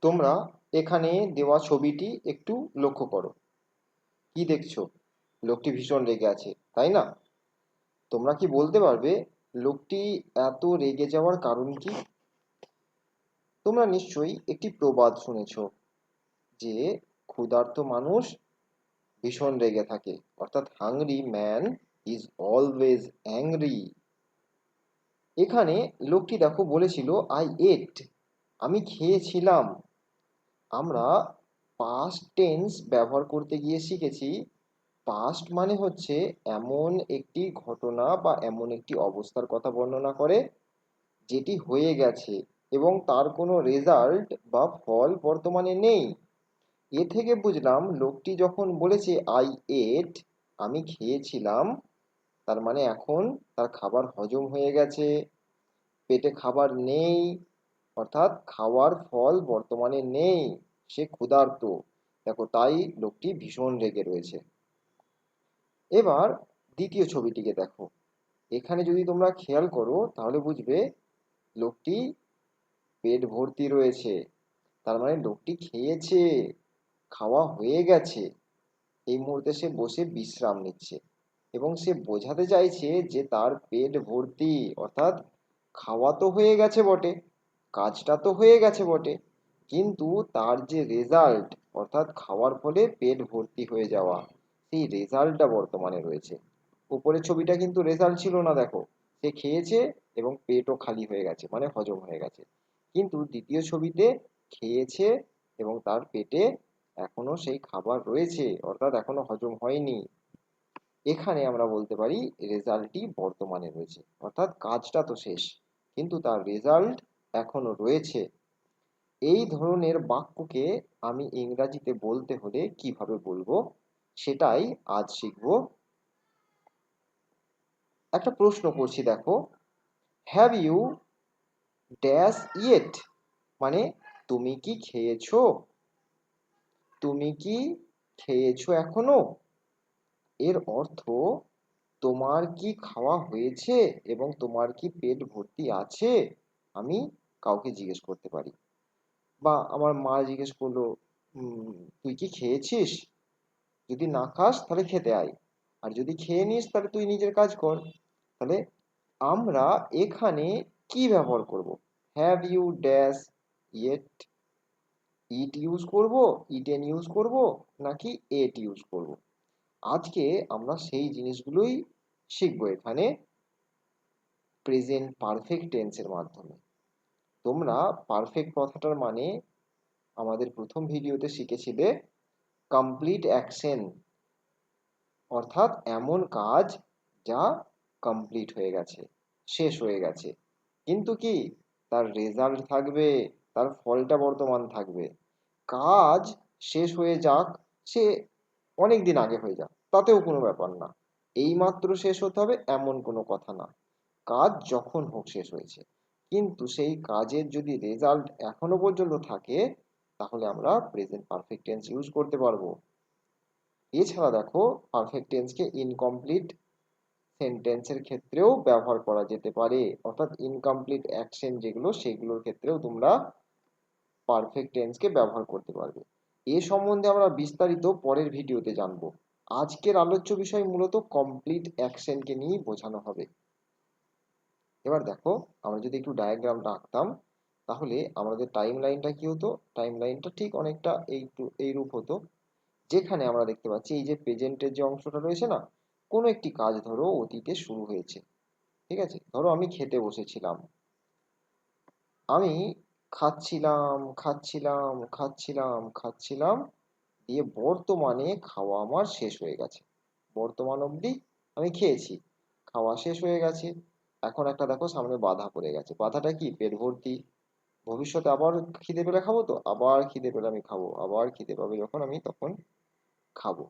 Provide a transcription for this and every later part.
তোমরা এখানে দেওয়া ছবিটি একটু লক্ষ্য করো। কি দেখছো? লোকটি ভীষণ রেগে আছে, তাই না? তোমরা কি বলতে পারবে লোকটি এত রেগে যাওয়ার কারণ কি? তোমরা নিশ্চয়ই একটি প্রবাদ শুনেছো যে ক্ষুধার্ত মানুষ ভীষণ রেগে থাকে, অর্থাৎ hungry man is always angry. এখানে লোকটি দেখো বলেছিল আই এট, আমি খেয়েছিলাম। আমরা পাস্ট টেন্স ব্যবহার করতে গিয়ে শিখেছি পাস্ট মানে হচ্ছে এমন একটি ঘটনা বা এমন একটি অবস্থার কথা বর্ণনা করে যেটি হয়ে গেছে এবং তার কোনো রেজাল্ট বা ফল বর্তমানে নেই। এ থেকে বুঝলাম লোকটি যখন বলেছে আই এট, আমি খেয়েছিলাম, তার মানে এখন তার খাবার হজম হয়ে গেছে, পেটে খাবার নেই, অর্থাৎ খাওয়ার ফল বর্তমানে নেই, সে ক্ষুধার্ত। দেখো তাই লোকটি ভীষণ রেগে রয়েছে। এবার দ্বিতীয় ছবিটিকে দেখো। এখানে যদি তোমরা খেয়াল করো তাহলে বুঝবে লোকটি পেট ভর্তি রয়েছে, তার মানে লোকটি খেয়েছে, খাওয়া হয়ে গেছে। এই মুহূর্তে সে বসে বিশ্রাম নিচ্ছে এবং সে বোঝাতে চাইছে যে তার পেট ভর্তি, অর্থাৎ খাওয়া তো হয়ে গেছে বটে, কাজটা তো হয়ে গেছে বটে, কিন্তু তার যে রেজাল্ট, অর্থাৎ খাওয়ার ফলে পেট ভর্তি হয়ে যাওয়া, সেই রেজাল্টটা বর্তমানে রয়েছে। উপরের ছবিটা কিন্তু রেজাল্ট ছিল না, দেখো সে খেয়েছে এবং পেটও খালি হয়ে গেছে, মানে হজম হয়ে গেছে। কিন্তু দ্বিতীয় ছবিতে খেয়েছে এবং তার পেটে এখনো সেই খাবার রয়েছে, অর্থাৎ এখনো হজম হয়নি। এখানে আমরা বলতে পারি রেজাল্টটি বর্তমানে রয়েছে, অর্থাৎ কাজটা তো শেষ কিন্তু তার রেজাল্ট এখনো রয়েছে। এই ধরনের বাক্যকে আমি ইংরাজিতে বলতে হলে কিভাবে বলবো সেটাই আজ শিখবো। একটা প্রশ্ন করছি দেখো, হ্যাভ ইউ ড্যাশ ইয়েট, মানে তুমি কি খেয়েছো? তুমি কি খেয়েছো এখনো? এর অর্থ তোমার কি খাওয়া হয়েছে এবং তোমার কি পেট ভর্তি আছে? আমি কাউকে জিজ্ঞেস করতে পারি, বা আমার মা জিজ্ঞেস করলো, তুই কি খেয়েছিস? যদি না খাস তাহলে খেতে আয়, আর যদি খেয়ে নিস তাহলে তুই নিজের কাজ কর। তাহলে আমরা এখানে কি ব্যবহার করব? Have you dash yet, eat use করব, ইটেন ইউজ করব, নাকি এট ইউজ করব? আজকে আমরা সেই জিনিসগুলোই শিখবো এখানে প্রেজেন্ট পারফেক্ট টেন্সের মাধ্যমে। তোমরা পারফেক্ট কথাটার মানে আমাদের প্রথম ভিডিওতে শিখেছিলে কমপ্লিট অ্যাকশন, অর্থাৎ এমন কাজ যা কমপ্লিট হয়ে গেছে, শেষ হয়ে গেছে, কিন্তু কি তার রেজাল্ট থাকবে, তার ফলটা বর্তমান থাকবে। কাজ শেষ হয়ে যাক, সে অনেক দিন আগে হয়ে যাক, তাতেও কোনো ব্যাপার না, এইমাত্র শেষ হতে হবে এমন কোনো কথা না। কাজ যখন হোক শেষ হয়েছে, কিন্তু সেই কাজের যদি রেজাল্ট এখনো পর্যন্ত থাকে তাহলে আমরা প্রেজেন্ট পারফেক্ট টেন্স ইউজ করতে পারবো। এছাড়া দেখো পারফেক্ট টেন্সকে ইনকমপ্লিট সেন্টেন্সের ক্ষেত্রেও ব্যবহার করা যেতে পারে, অর্থাৎ ইনকমপ্লিট অ্যাকশন যেগুলো সেগুলোর ক্ষেত্রেও তোমরা পারফেক্ট টেন্সকে ব্যবহার করতে পারবে। এ সম্বন্ধে আমরা বিস্তারিত পরের ভিডিওতে জানবো। আজকের আলোচ্য বিষয় মূলত কমপ্লিট অ্যাকশনকে নিয়েই বোঝানো হবে। এবার দেখো, আমরা যদি একটু ডায়াগ্রামটা আঁকতাম তাহলে আমাদের টাইম লাইনটা কি হতো? টাইম লাইনটা ঠিক অনেকটা এই রূপ হতো, যেখানে আমরা দেখতে পাচ্ছি এই যে প্রেজেন্টের যে অংশটা রয়েছে না, কোনো একটি কাজ ধরো অতীতে শুরু হয়েছে, ঠিক আছে? ধরো আমি খেতে বসেছিলাম, আমি খাচ্ছিলাম খাচ্ছিলাম খাচ্ছিলাম খাচ্ছিলাম, দিয়ে বর্তমানে খাওয়া আমার শেষ হয়ে গেছে, বর্তমান অবধি আমি খেয়েছি, খাওয়া শেষ হয়ে গেছে। এখন একটা দেখো সামনে বাধা পড়ে গেছে, বাধাটা কি? পেট ভর্তি। ভবিষ্যতে আবার খিদে পেলে খাবো, তো আবার খিদে পেলে আমি খাবো, আবার খিদে পাবে যখন আমি তখন খাবো।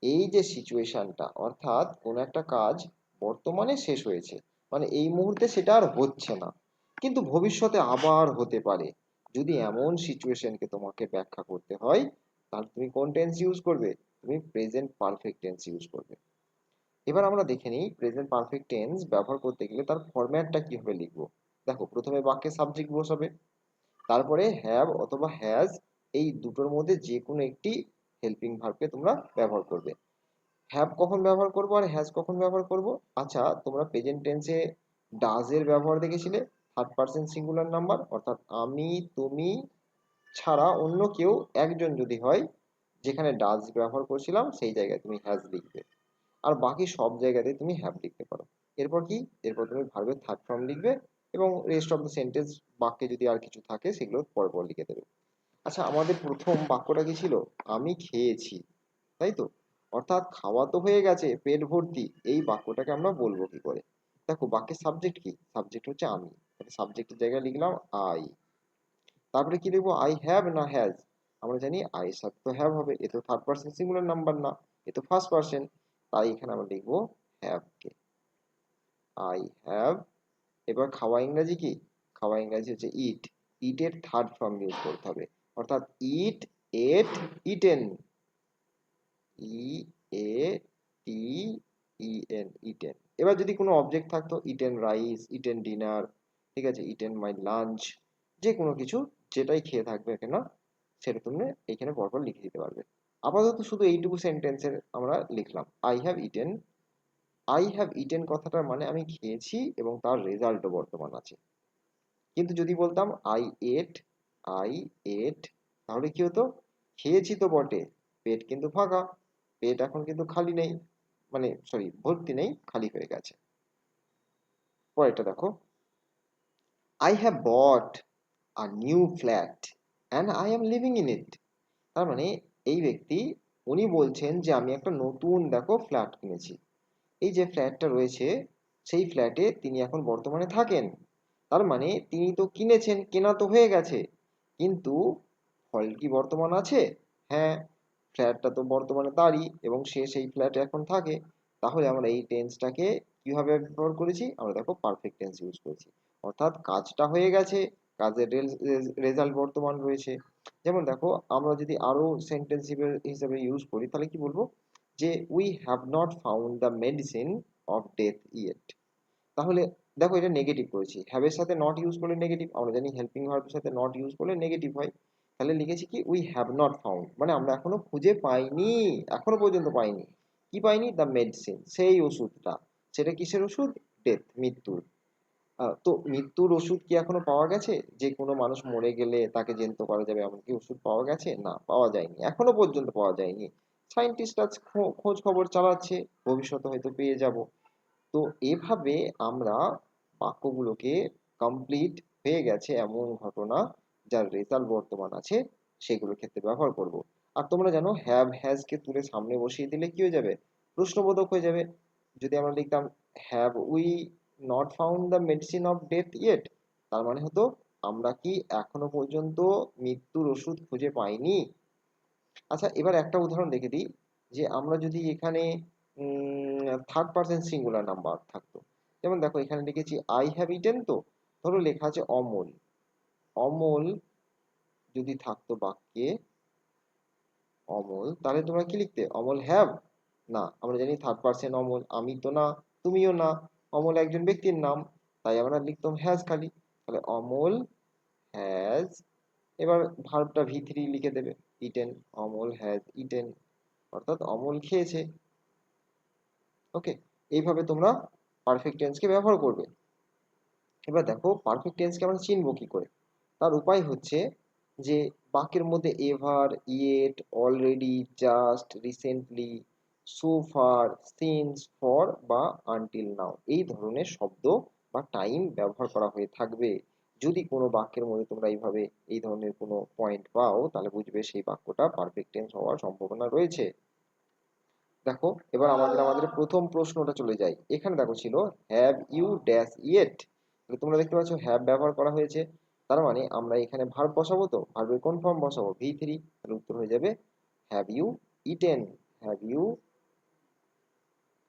এই যে সিচুয়েশনটা, অর্থাৎ কোন একটা কাজ বর্তমানে শেষ হয়েছে, মানে এই মুহূর্তে সেটা আর হচ্ছে না, কিন্তু ভবিষ্যতে আবার হতে পারে। যদি এমন সিচুয়েশনকে তোমাকে ব্যাখ্যা করতে হয় তাহলে তুমি কোন টেন্স ইউজ করবে? তুমি প্রেজেন্ট পারফেক্ট টেন্স ইউজ করবে। এবার আমরা দেখে নিই প্রেজেন্ট পারফেক্ট টেন্স ব্যবহার করতে গেলে তার ফরম্যাটটা কিভাবে লিখবো। দেখো প্রথমে বাক্যে সাবজেক্ট বসাবে, তারপরে হ্যাভ অথবা হ্যাজ, এই দুটোর মধ্যে যে কোনো একটি হেল্পিং ভার্বকে তোমরা ব্যবহার করবে। হ্যাভ কখন ব্যবহার করব আর হ্যাজ কখন ব্যবহার করব? আচ্ছা, তোমরা প্রেজেন্ট টেন্সে ডাজ এর ব্যবহার দেখেছিলে, থার্ড পারসন সিঙ্গুলার নাম্বার, অর্থাৎ আমি, তুমি ছাড়া অন্য কেউ একজন যদি হয়, যেখানে ডাজ ব্যবহার করছিলাম সেই জায়গায় তুমি হ্যাজ লিখবে, আর বাকি সব জায়গাতে তুমি হ্যাভ লিখতে পারো। এরপর কি, এরপর তুমি ভার্বের থার্ড ফর্ম লিখবে এবং রেস্ট অফ দ্য সেন্টেন্স, বাক্যে যদি আর কিছু থাকে সেগুলো পর পর লিখে দেবে। আচ্ছা, আমাদের প্রথম বাক্যটা কি ছিল? আমি খেয়েছি, তাই তো? অর্থাৎ খাওয়া তো হয়ে গেছে, পেট ভর্তি, এই বাক্যটাকে আমরা বলবো কি করে? দেখো, বাক্যের সাবজেক্ট কি? সাবজেক্ট হচ্ছে আমি, সাবজেক্টের জায়গায় লিখলাম আই। তারপরে কি লিখবো? আই হ্যাভ না হ্যাজ? আমরা জানি আই এর সাথে তো হ্যাভ হবে, এ তো থার্ড পারসন সিঙ্গুলার নাম্বার না, এ তো ফার্স্ট পারসন, তাই এখানে আমরা লিখবো হ্যাভ কে, আই হ্যাভ। এবার খাওয়া ইংরাজি কি? খাওয়া ইংরাজি হচ্ছে ইট, ইটের থার্ড ফর্ম ইউজ করতে হবে, অর্থাৎ ইট, এট, ইটেন, ই এ টি ই এন, ইটেন। এবার যদি কোনো অবজেক্ট থাকতো, ইটেন রাইস, ইটেন ডিনার, ঠিক আছে, ইটেন মাই লাঞ্চ, যে কোনো কিছু যেটাই খেয়ে থাকবে কেন সেটা তুমি এখানে পরপর লিখে দিতে পারবে। আপাতত শুধু এইটুকু সেন্টেন্সের আমরা লিখলাম I have eaten. I have eaten কথাটার মানে আমি খেয়েছি এবং তার রেজাল্টও বর্তমান আছে। কিন্তু যদি বলতাম আই এট, আই এট, তাহলে কি হতো? খেয়েছি তো বটে, পেট কিন্তু ফাঁকা, পেট এখন কিন্তু খালি নেই, মানে সরি ভর্তি নেই, খালি হয়ে গেছে। পরেরটা দেখো, I have bought a new flat and I am living in it. তার মানে এই ব্যক্তি, উনি বলছেন যে আমি একটা নতুন দেখো ফ্ল্যাট কিনেছি, এই যে ফ্ল্যাটটা রয়েছে সেই ফ্ল্যাটে তিনি এখন বর্তমানে থাকেন। তার মানে তিনি তো কিনেছেন, কেনা তো হয়ে গেছে, কিন্তু ফল কি বর্তমান আছে? হ্যাঁ, ফ্ল্যাটটা তো বর্তমানে তারই এবং সে সেই ফ্ল্যাটে এখন থাকে। তাহলে আমরা এই টেন্সটাকে কিভাবে ব্যবহার করেছি? আমরা দেখো পারফেক্ট টেন্স ইউজ করেছি, অর্থাৎ কাজটা হয়ে গেছে, কাজের রেজাল্ট বর্তমান রয়েছে। যেমন দেখো, আমরা যদি আরো সেন্টেন্স হিসেবে ইউজ করি তাহলে কি বলবো? যে we have not found the medicine of death yet. তাহলে দেখো, এটা নেগেটিভ করেছি, হ্যাভ এর সাথে নট ইউজ করলে নেগেটিভ, আমরা জানি হেল্পিং ভার্বের সাথে নট ইউজ করলে নেগেটিভ হয়। তাহলে লিখেছি কি, উই হ্যাভ নট ফাউন্ড, মানে আমরা এখনো খুঁজে পাইনি, এখনো পর্যন্ত পাইনি। কি পাইনি? দ্য মেডিসিন, সেই ওষুধটা। সেটা কিসের ওষুধ? ডেথ, মৃত্যুর। তো মৃত্যুর ওষুধ কি এখনো পাওয়া গেছে? যে কোনো মানুষ মরে গেলে তাকে জ্যান্ত করা যাবে এমন কি ওষুধ পাওয়া গেছে? না, পাওয়া যায়নি, এখনো পর্যন্ত পাওয়া যায়নি। সায়েন্টিস্টরা খোঁজ খবর চালাচ্ছে, ভবিষ্যতে হয়তো পেয়ে যাব। তো এভাবে আমরা বাক্যগুলোকে কমপ্লিট হয়ে গেছে এমন ঘটনা যার রেজাল্ট বর্তমান আছে সেগুলোর ক্ষেত্রে ব্যবহার করব। আর তোমরা জানো, হ্যাভ হ্যাজ কে তুলে সামনে বসিয়ে দিলে কি হয়ে যাবে? প্রশ্নবোধক হয়ে যাবে। যদি আমরা লিখতাম have we not found the medicine of death yet, তার মানে হতো আমরা কি এখনো পর্যন্ত মৃত্যুর ওষুধ খুঁজে পাইনি। আচ্ছা, এবার একটা উদাহরণ দেখে দিই, যে আমরা যদি এখানে থার্ড পারসন সিঙ্গুলার নাম্বার থাকতো, যেমন দেখো এখানে লিখেছি আই হ্যাভ ইটেন, তো ধরো লেখা আছে অমল, অমল যদি থাকতো বাক্যে, অমল, তাহলে তোমরা কি লিখতে? অমল হ্যাভ? না, আমরা জানি থার্ড পারসন অমল, আমি তো না, তুমিও না, অমল একজন ব্যক্তির নাম, তাই আমরা লিখতাম হ্যাজ খালি। তাহলে অমল হ্যাজ, এবার ভার্বটা ভি থ্রি লিখে দেবে, ইটেন, অমল হ্যাজ ইটেন, অর্থাৎ অমল খেয়েছে। ওকে, এইভাবে তোমরা পারফেক্ট টেন্সকে ব্যবহার করবে। এবার দেখো, পারফেক্ট টেন্সকে আমরা চিনবো কি করে? তার উপায় হচ্ছে যে বাক্যের মধ্যে ever, yet, already, just, recently, so far, since, for বা আনটিল নাও, এই ধরনের শব্দ বা টাইম ব্যবহার করা হয়ে থাকবে। যদি কোনো বাক্যের মধ্যে তোমরা এইভাবে এই ধরনের কোনো পয়েন্ট পাও, তাহলে বুঝবে সেই বাক্যটা পারফেক্ট টেন্স হওয়ার সম্ভাবনা রয়েছে। দেখো, এবার আমাদের প্রথম প্রশ্নটা চলে যায়। এখানে দেখো ছিল হ্যাভ ইউ ড্যাশ ইয়েট, তোমরা দেখতে পাচ্ছ হ্যাভ ব্যবহার করা হয়েছে, তার মানে আমরা এখানে ভার্ব বসাবো, তো ভার্বের কোন ফর্ম বসাবো? ভি থ্রি, তাহলে উত্তর হয়ে যাবে have you eaten, have you,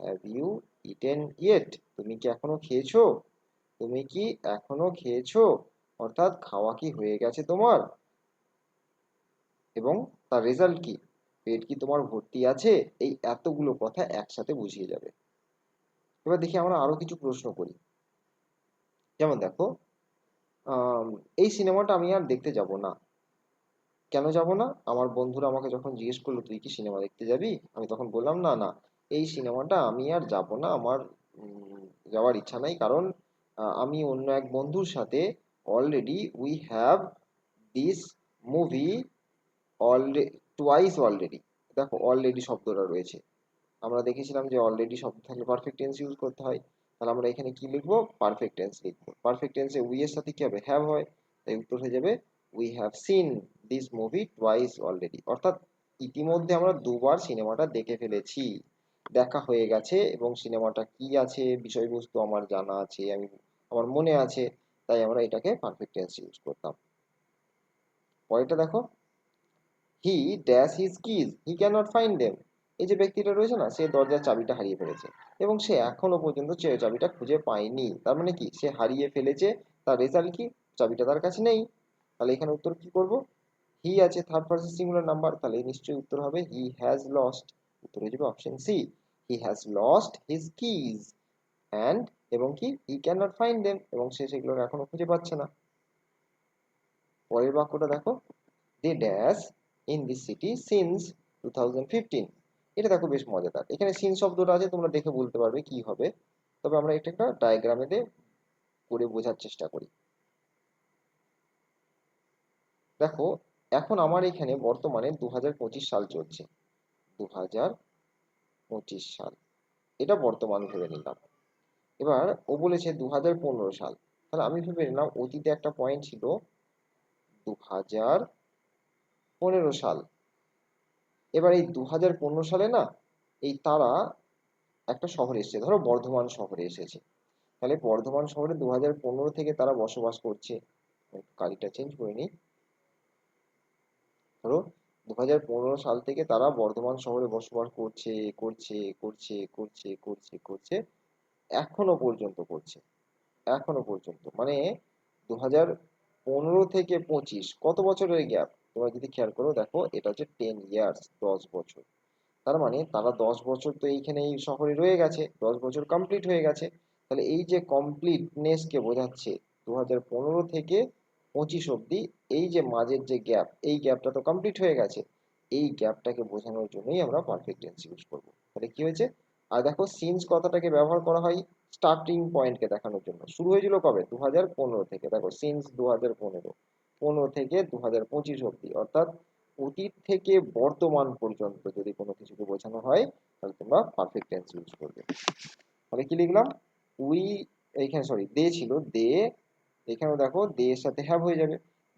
have you eaten yet, তুমি কি এখনো খেয়েছো? তুমি কি এখনো খেয়েছো? অর্থাৎ খাওয়া কি হয়ে গেছে তোমার, এবং তার রেজাল্ট কি? পেট কি তোমার ভর্তি আছে? এই এতগুলো কথা একসাথে বুঝিয়ে যাবে। এবার দেখি আমরা আরো কিছু প্রশ্ন করি। যেমন দেখো, আম, এই সিনেমাটা আমি আর দেখতে যাব না। কেন যাব না? আমার বন্ধুরা আমাকে যখন জিজ্ঞেস করলো তুই কি সিনেমা দেখতে যাবি, আমি তখন বললাম না না, এই সিনেমাটা আমি আর যাব না, আমার উম, যাওয়ার ইচ্ছা নাই, কারণ আমি অন্য এক বন্ধুর সাথে already we have this movie already twice already. দেখো অলরেডি শব্দটা রয়েছে, আমরা দেখেছিলাম যে অলরেডি শব্দ থাকলে পারফেক্ট টেন্স ইউজ করতে হয়। তাহলে আমরা এখানে কি লিখবো? পারফেক্ট টেন্স লিখবো। পারফেক্ট টেন্সে উই এর সাথে কি হবে? হ্যাভ হয়। তাই উত্তর হয়ে যাবে we have seen this movie twice already, অর্থাৎ ইতিমধ্যে আমরা দুবার সিনেমাটা দেখে ফেলেছি, দেখা হয়ে গেছে, এবং সিনেমাটা কি আছে বিষয়বস্তু আমার জানা আছে, আমার মনে আছে। তাই আমরা এটাকে পারফেক্ট টেন্স ইউজ করতাম। পরেরটা দেখো, he dash his keys he can't find them. এই যে ব্যক্তিটা রয়েছে না, সে দরজার চাবিটা হারিয়ে ফেলেছে এবং সে এখনো পর্যন্ত চাবিটা খুঁজে পায়নি। তার মানে কি? সে হারিয়ে ফেলেছে, তার রেজাল্ট কি? চাবিটা তার কাছে নেই। তাহলে এখানে উত্তর কি করব? হি আছে থার্ড পারসন সিঙ্গুলার নাম্বার, তাহলে নিশ্চয়ই উত্তর হবে হি হ্যাজ লস্ট। উত্তর হয়ে যাবে option C, he has lost his keys and, এবং কি, he can not find them, এবং সে সেগুলো এখনো খুঁজে পাচ্ছে না। পরের বাক্যটা দেখো, they dash in this city since 2015। এটা দেখো বেশ মজাদার, এখানে সিন শব্দটা আছে, তোমরা দেখে বলতে পারবে কি হবে। তবে আমরা এটা একটা ডায়াগ্রামে করে বোঝার চেষ্টা করি। দেখো, এখন আমার এখানে বর্তমানে 2025 সাল চলছে, 2025 সাল, এটা বর্তমান ভেবে নিলাম। এবার ও বলেছে 2015 সাল, তাহলে আমি ভেবে নিলাম অতীতে একটা পয়েন্ট ছিল 2015 সাল। এবার এই 2015 সালে না, এই তারা একটা শহরে এসেছে, ধরো বর্ধমান শহরে এসেছে। তাহলে বর্ধমান শহরে 2015 থেকে তারা বসবাস করছে। একটু গাড়িটা চেঞ্জ করে নিই। ধরো 2015 সাল থেকে তারা বর্ধমান শহরে বসবাস করছে, করছে, করছে, করছে, করছে, করছে, এখনো পর্যন্ত করছে। এখনো পর্যন্ত মানে 2015 থেকে 25 কত বছরের গ্যাপ? তোমরা যদি খেয়াল করো দেখো, এটা হচ্ছে 10 ইয়ার্স, 10 বছর। তার মানে তারা 10 বছর তো এইখানে এই শহরে রয়ে গেছে, 10 বছর কমপ্লিট হয়ে গেছে। তাহলে এই যে কমপ্লিটনেস কে বোঝাচ্ছে, 2015 থেকে 25 অব্দি, এই যে মাঝের যে গ্যাপ, এই গ্যাপটা তো কমপ্লিট হয়ে গেছে। এই গ্যাপটাকে বোঝানোর জন্যই আমরা পারফেক্ট টেন্স ইউজ করব। তাহলে কি হয়েছে? আর দেখো, সিন্স কথাটাকে ব্যবহার করা হয় স্টার্টিং পয়েন্টকে দেখানোর জন্য। শুরু হয়েছিল কবে? 2015 থেকে। দেখো, সিন্স 2015, 15 থেকে 2025 অব্দি, অর্থাৎ অতীত থেকে বর্তমান পর্যন্ত যদি কোনো কিছুকে বোঝানো হয়, তাহলে তোমরা পারফেক্ট টেন্স ইউজ করবে। তাহলে কি লিখলাম? উই, এইখানে সরি দে ছিল, দে, এখানেও দেখো দে এর সাথে হ্যাভ হয়ে যাবে।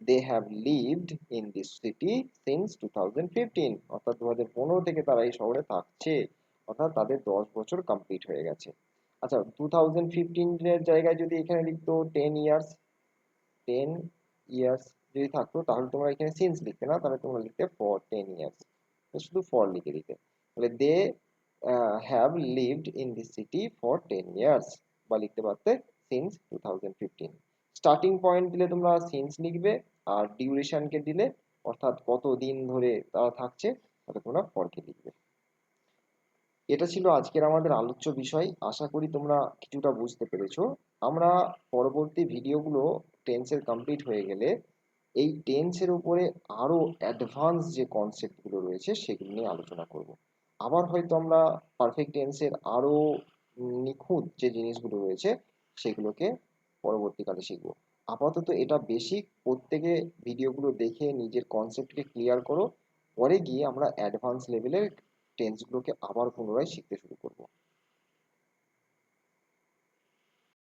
They have lived in this city since 2015, অর্থাৎ 2015 থেকে তারা এই শহরে থাকছে, অর্থাৎ তাদের 10 বছর কমপ্লিট হয়ে গেছে। আচ্ছা, 2015 এর জায়গায় যদি এখানে লিখতো 10 ইয়ার্স, 10 ইয়ার্স যদি থাকতো, তাহলে তোমরা এখানে সিন্স লিখতে না, তাহলে তোমরা লিখতে ফর 10 ইয়ার্স, শুধু ফর লিখে দিতে। তাহলে they have lived in this city for 10 years, বা লিখতে পারতে সিন্স 2015। স্টার্টিং পয়েন্ট দিলে তোমরা সিন্স লিখবে, আর ডিউরেশনকে দিলে, অর্থাৎ কত দিন ধরে তারা থাকছে, তাহলে তোমরা ফরকে লিখবে। এটা ছিল আজকের আমাদের আলোচ্য বিষয়। আশা করি তোমরা কিছুটা বুঝতে পেরেছো। আমরা পরবর্তী ভিডিওগুলো টেন্সের কমপ্লিট হয়ে গেলে এই টেন্সের উপরে আরো অ্যাডভান্স যে কনসেপ্টগুলো রয়েছে সেগুলো নিয়ে আলোচনা করব। আবার হয়তো আমরা পারফেক্ট টেন্সের আরো নিখুঁত যে জিনিসগুলো রয়েছে সেগুলোকে পরবর্তীকালে শিখবো। আপাতত এটা বেসিক, প্রত্যেকে ভিডিওগুলো দেখে নিজের কনসেপ্টকে ক্লিয়ার করো। পরে গিয়ে আমরা অ্যাডভান্স লেভেলের টেন্সগুলোকে আবার পুনরায় শিখতে শুরু করব।